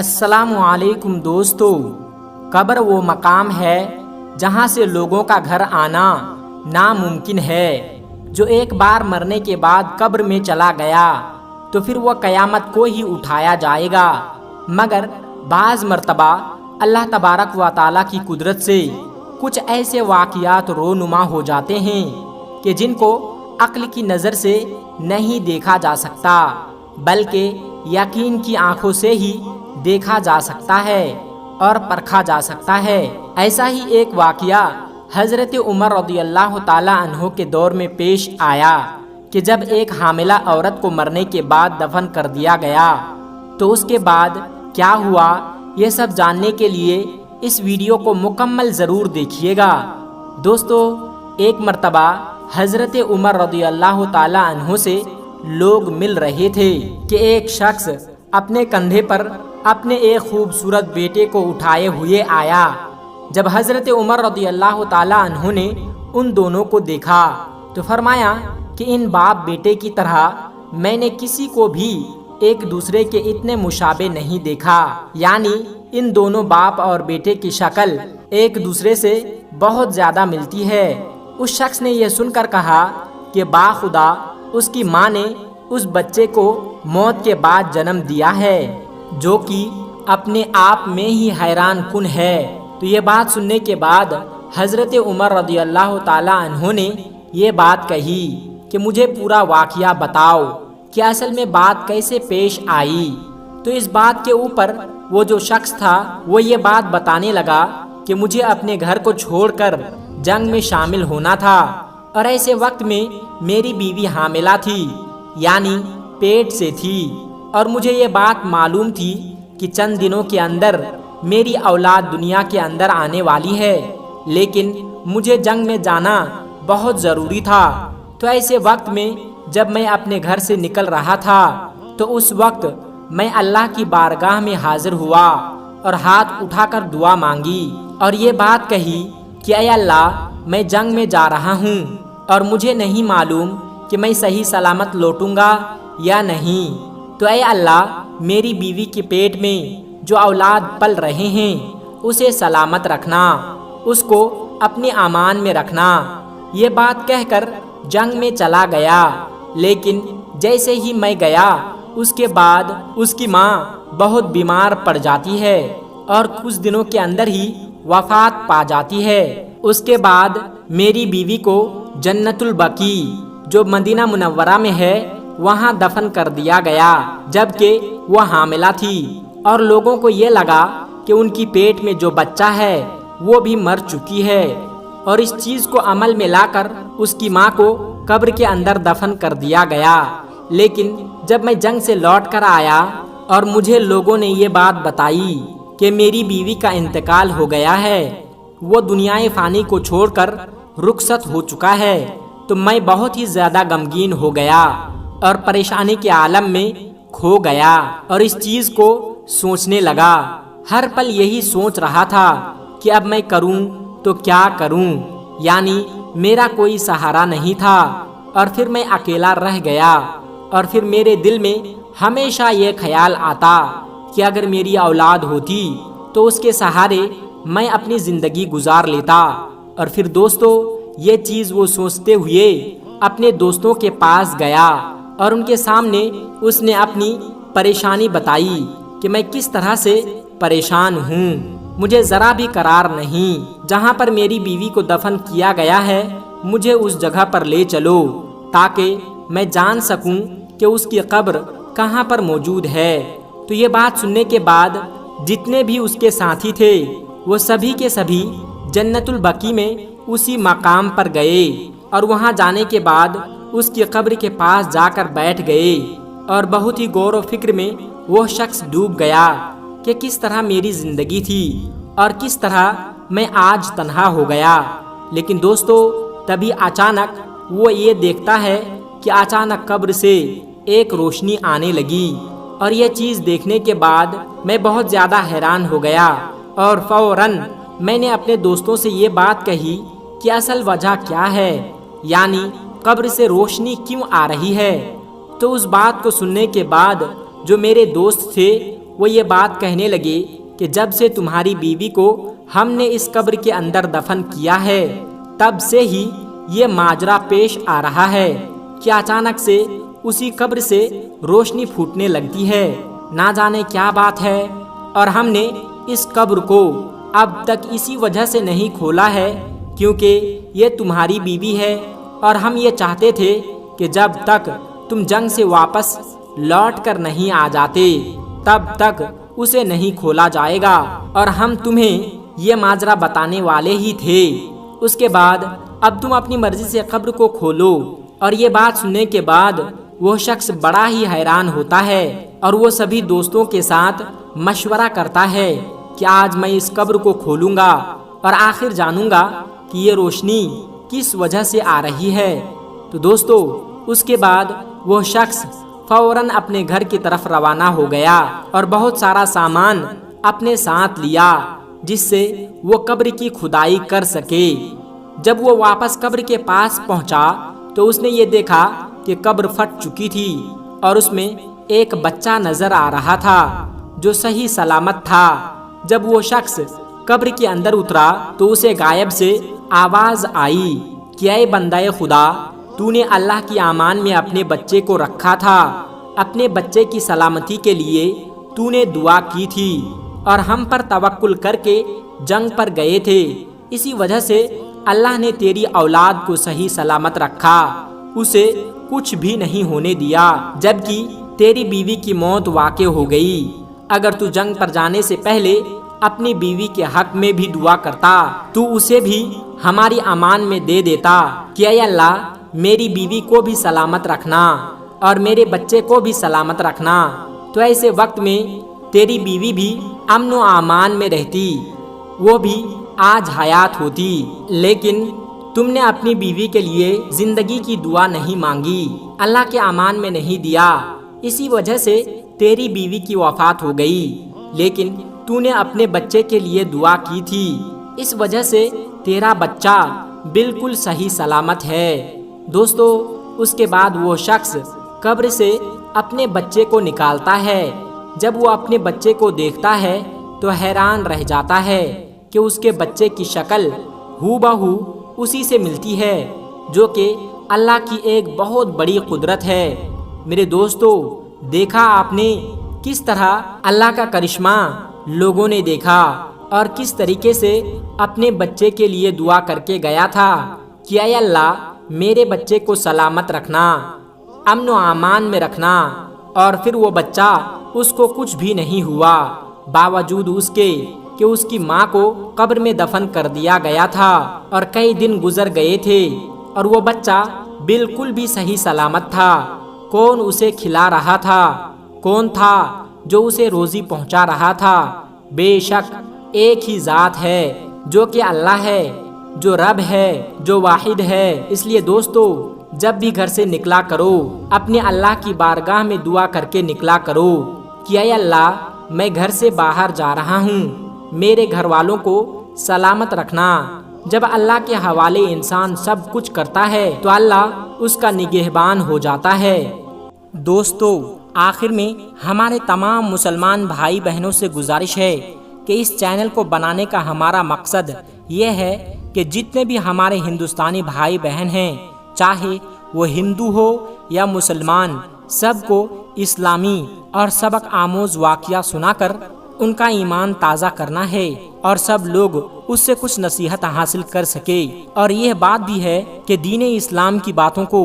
السلام علیکم دوستو، قبر وہ مقام ہے جہاں سے لوگوں کا گھر آنا ناممکن ہے۔ جو ایک بار مرنے کے بعد قبر میں چلا گیا تو پھر وہ قیامت کو ہی اٹھایا جائے گا، مگر بعض مرتبہ اللہ تبارک و تعالیٰ کی قدرت سے کچھ ایسے واقعات رونما ہو جاتے ہیں کہ جن کو عقل کی نظر سے نہیں دیکھا جا سکتا، بلکہ یقین کی آنکھوں سے ہی دیکھا جا سکتا ہے اور پرکھا جا سکتا ہے۔ ایسا ہی ایک واقعہ حضرت عمر رضی اللہ تعالیٰ عنہ کے دور میں پیش آیا کہ جب ایک حاملہ عورت کو مرنے کے بعد دفن کر دیا گیا تو اس کے بعد کیا ہوا، یہ سب جاننے کے لیے اس ویڈیو کو مکمل ضرور دیکھیے گا۔ دوستو، ایک مرتبہ حضرت عمر رضی اللہ تعالیٰ عنہ سے لوگ مل رہے تھے کہ ایک شخص اپنے کندھے پر اپنے ایک خوبصورت بیٹے کو اٹھائے ہوئے آیا۔ جب حضرت عمر رضی اللہ تعالیٰ عنہ نے ان دونوں کو دیکھا تو فرمایا کہ ان باپ بیٹے کی طرح میں نے کسی کو بھی ایک دوسرے کے اتنے مشابہ نہیں دیکھا، یعنی ان دونوں باپ اور بیٹے کی شکل ایک دوسرے سے بہت زیادہ ملتی ہے۔ اس شخص نے یہ سن کر کہا کہ باخدا اس کی ماں نے اس بچے کو موت کے بعد جنم دیا ہے، جو کہ اپنے آپ میں ہی حیران کن ہے۔ تو یہ بات سننے کے بعد حضرت عمر رضی اللہ تعالیٰ عنہ نے یہ بات کہی کہ مجھے پورا واقعہ بتاؤ کہ اصل میں بات کیسے پیش آئی۔ تو اس بات کے اوپر وہ جو شخص تھا وہ یہ بات بتانے لگا کہ مجھے اپنے گھر کو چھوڑ کر جنگ میں شامل ہونا تھا، اور ایسے وقت میں میری بیوی حاملہ تھی، یعنی پیٹ سے تھی، اور مجھے یہ بات معلوم تھی کہ چند دنوں کے اندر میری اولاد دنیا کے اندر آنے والی ہے، لیکن مجھے جنگ میں جانا بہت ضروری تھا۔ تو ایسے وقت میں جب میں اپنے گھر سے نکل رہا تھا تو اس وقت میں اللہ کی بارگاہ میں حاضر ہوا اور ہاتھ اٹھا کر دعا مانگی اور یہ بات کہی کہ اے اللہ، میں جنگ میں جا رہا ہوں اور مجھے نہیں معلوم کہ میں صحیح سلامت لوٹوں گا یا نہیں، تو اے اللہ، میری بیوی کے پیٹ میں جو اولاد پل رہے ہیں اسے سلامت رکھنا، اس کو اپنے امان میں رکھنا۔ یہ بات کہہ کر جنگ میں چلا گیا، لیکن جیسے ہی میں گیا اس کے بعد اس کی ماں بہت بیمار پڑ جاتی ہے اور کچھ دنوں کے اندر ہی وفات پا جاتی ہے۔ اس کے بعد میری بیوی کو جنت البقیع جو مدینہ منورہ میں ہے وہاں دفن کر دیا گیا، جبکہ وہ حاملہ تھی اور لوگوں کو یہ لگا کہ ان کی پیٹ میں جو بچہ ہے وہ بھی مر چکی ہے، اور اس چیز کو عمل میں لا کر اس کی ماں کو قبر کے اندر دفن کر دیا گیا۔ لیکن جب میں جنگ سے لوٹ کر آیا اور مجھے لوگوں نے یہ بات بتائی کہ میری بیوی کا انتقال ہو گیا ہے، وہ دنیائے فانی کو چھوڑ کر رخصت ہو چکا ہے، تو میں بہت ہی زیادہ غمگین ہو گیا اور پریشانی کے عالم میں کھو گیا اور اس چیز کو سوچنے لگا۔ ہر پل یہی سوچ رہا تھا کہ اب میں کروں تو کیا کروں، یعنی میرا کوئی سہارا نہیں تھا، اور پھر میں اکیلا رہ گیا، اور پھر میرے دل میں ہمیشہ یہ خیال آتا کہ اگر میری اولاد ہوتی تو اس کے سہارے میں اپنی زندگی گزار لیتا۔ اور پھر دوستو، یہ چیز وہ سوچتے ہوئے اپنے دوستوں کے پاس گیا اور ان کے سامنے اس نے اپنی پریشانی بتائی کہ میں کس طرح سے پریشان ہوں، مجھے ذرا بھی قرار نہیں، جہاں پر میری بیوی کو دفن کیا گیا ہے مجھے اس جگہ پر لے چلو تاکہ میں جان سکوں کہ اس کی قبر کہاں پر موجود ہے۔ تو یہ بات سننے کے بعد جتنے بھی اس کے ساتھی تھے وہ سبھی کے سبھی جنت البقیع میں اسی مقام پر گئے، اور وہاں جانے کے بعد اس کی قبر کے پاس جا کر بیٹھ گئے، اور بہت ہی غور و فکر میں وہ شخص ڈوب گیا کہ کس طرح میری زندگی تھی اور کس طرح میں آج تنہا ہو گیا۔ لیکن دوستو، تبھی اچانک وہ یہ دیکھتا ہے کہ اچانک قبر سے ایک روشنی آنے لگی، اور یہ چیز دیکھنے کے بعد میں بہت زیادہ حیران ہو گیا، اور فوراً میں نے اپنے دوستوں سے یہ بات کہی کہ اصل وجہ کیا ہے، یعنی قبر سے روشنی کیوں آ رہی ہے۔ تو اس بات کو سننے کے بعد جو میرے دوست تھے وہ یہ بات کہنے لگے کہ جب سے تمہاری بیوی کو ہم نے اس قبر کے اندر دفن کیا ہے تب سے ہی یہ ماجرا پیش آ رہا ہے کہ اچانک سے اسی قبر سے روشنی پھوٹنے لگتی ہے، نہ جانے کیا بات ہے، اور ہم نے اس قبر کو اب تک اسی وجہ سے نہیں کھولا ہے کیونکہ یہ تمہاری بیوی ہے، اور ہم یہ چاہتے تھے کہ جب تک تم جنگ سے واپس لوٹ کر نہیں آ جاتے تب تک اسے نہیں کھولا جائے گا، اور ہم تمہیں یہ ماجرا بتانے والے ہی تھے۔ اس کے بعد اب تم اپنی مرضی سے قبر کو کھولو۔ اور یہ بات سننے کے بعد وہ شخص بڑا ہی حیران ہوتا ہے، اور وہ سبھی دوستوں کے ساتھ مشورہ کرتا ہے کہ آج میں اس قبر کو کھولوں گا اور آخر جانوں گا کہ یہ روشنی کس وجہ سے آ رہی ہے۔ تو دوستو، اس کے بعد وہ شخص فوراً اپنے گھر کی طرف روانہ ہو گیا اور بہت سارا سامان اپنے ساتھ لیا جس سے وہ قبر کی کھدائی کر سکے۔ جب وہ واپس قبر کے پاس پہنچا تو اس نے یہ دیکھا کہ قبر پھٹ چکی تھی اور اس میں ایک بچہ نظر آ رہا تھا جو صحیح سلامت تھا۔ جب وہ شخص قبر کے اندر اترا تو اسے غائب سے آواز آئی کہ اے بندہ خدا، تو نے اللہ کی امان میں اپنے بچے کو رکھا تھا، اپنے بچے کی سلامتی کے لیے تو نے دعا کی تھی اور ہم پر توکل کر کے جنگ پر گئے تھے، اسی وجہ سے اللہ نے تیری اولاد کو صحیح سلامت رکھا، اسے کچھ بھی نہیں ہونے دیا، جبکہ تیری بیوی کی موت واقع ہو گئی۔ اگر تو جنگ پر جانے سے پہلے اپنی بیوی کے حق میں بھی دعا کرتا تو اسے بھی ہماری امان میں دے دیتا کہ اے اللہ میری بیوی کو بھی سلامت رکھنا اور میرے بچے کو بھی سلامت رکھنا، تو ایسے وقت میں تیری بیوی بھی امن و امان میں رہتی، وہ بھی آج حیات ہوتی، لیکن تم نے اپنی بیوی کے لیے زندگی کی دعا نہیں مانگی، اللہ کے امان میں نہیں دیا، اسی وجہ سے تیری بیوی کی وفات ہو گئی، لیکن تو نے اپنے بچے کے لیے دعا کی تھی، اس وجہ سے تیرا بچہ بالکل صحیح سلامت ہے۔ دوستو، اس کے بعد وہ شخص قبر سے اپنے بچے کو نکالتا ہے۔ جب وہ اپنے بچے کو دیکھتا ہے تو حیران رہ جاتا ہے کہ اس کے بچے کی شکل ہو بہو اسی سے ملتی ہے، جو کہ اللہ کی ایک بہت بڑی قدرت ہے۔ میرے دوستو، دیکھا آپ نے کس طرح اللہ کا کرشمہ لوگوں نے دیکھا اور کس طریقے سے اپنے بچے کے لیے دعا کر کے گیا تھا کہ اے اللہ میرے بچے کو سلامت رکھنا، امن و امان میں رکھنا، اور پھر وہ بچہ اس کو کچھ بھی نہیں ہوا، باوجود اس کے کہ اس کی ماں کو قبر میں دفن کر دیا گیا تھا اور کئی دن گزر گئے تھے اور وہ بچہ بالکل بھی صحیح سلامت تھا۔ کون اسے کھلا رہا تھا؟ کون تھا جو اسے روزی پہنچا رہا تھا؟ بے شک ایک ہی ذات ہے جو کہ اللہ ہے، جو رب ہے، جو واحد ہے۔ اس لیے دوستو، جب بھی گھر سے نکلا کرو اپنے اللہ کی بارگاہ میں دعا کر کے نکلا کرو کہ اے اللہ میں گھر سے باہر جا رہا ہوں، میرے گھر والوں کو سلامت رکھنا۔ جب اللہ کے حوالے انسان سب کچھ کرتا ہے تو اللہ اس کا نگہبان ہو جاتا ہے۔ دوستو، آخر میں ہمارے تمام مسلمان بھائی بہنوں سے گزارش ہے کہ اس چینل کو بنانے کا ہمارا مقصد یہ ہے کہ جتنے بھی ہمارے ہندوستانی بھائی بہن ہیں، چاہے وہ ہندو ہو یا مسلمان، سب کو اسلامی اور سبق آموز واقعہ سنا کر ان کا ایمان تازہ کرنا ہے اور سب لوگ اس سے کچھ نصیحت حاصل کر سکے۔ اور یہ بات بھی ہے کہ دین اسلام کی باتوں کو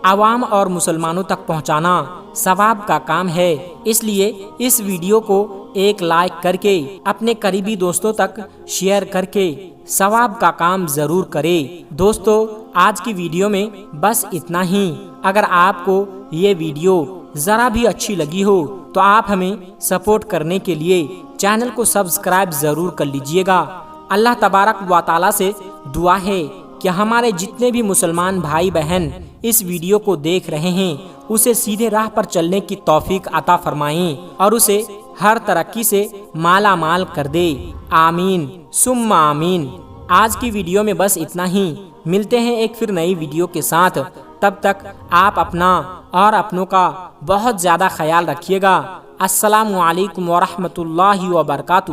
عوام اور مسلمانوں تک پہنچانا ثواب کا کام ہے، اس لیے اس ویڈیو کو ایک لائک کر کے اپنے قریبی دوستوں تک شیئر کر کے ثواب کا کام ضرور کرے۔ دوستو، آج کی ویڈیو میں بس اتنا ہی۔ اگر آپ کو یہ ویڈیو ذرا بھی اچھی لگی ہو تو آپ ہمیں سپورٹ کرنے کے لیے چینل کو سبسکرائب ضرور کر لیجئے گا۔ اللہ تبارک و تعالی سے دعا ہے کہ ہمارے جتنے بھی مسلمان بھائی بہن اس ویڈیو کو دیکھ رہے ہیں اسے سیدھے راہ پر چلنے کی توفیق عطا فرمائیں اور اسے ہر ترقی سے مالا مال کر دے۔ آمین ثم آمین۔ آج کی ویڈیو میں بس اتنا ہی۔ ملتے ہیں ایک پھر نئی ویڈیو کے ساتھ، تب تک آپ اپنا اور اپنوں کا بہت زیادہ خیال رکھیے گا۔ السلام علیکم ورحمۃ اللہ وبرکاتہ۔